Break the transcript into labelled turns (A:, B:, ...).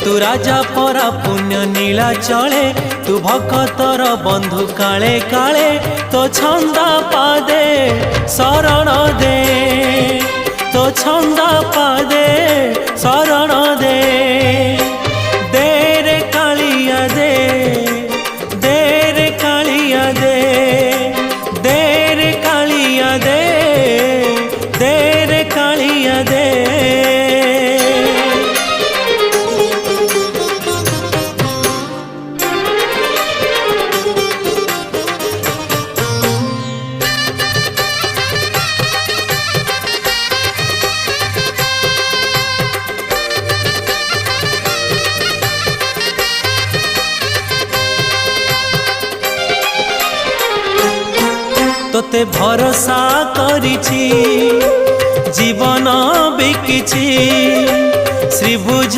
A: तू राजा परा पुण्य नीला चले तू भक्तर बंधु काले काले तो छंदा पादे शरण दे तो छंदा पादे शरण दे दे रे कालिया दे रे कालिया दे रे कालिया दे रे कालिया दे। तोते भरोसा करिछि जीवन बिकिछि श्रीभुज।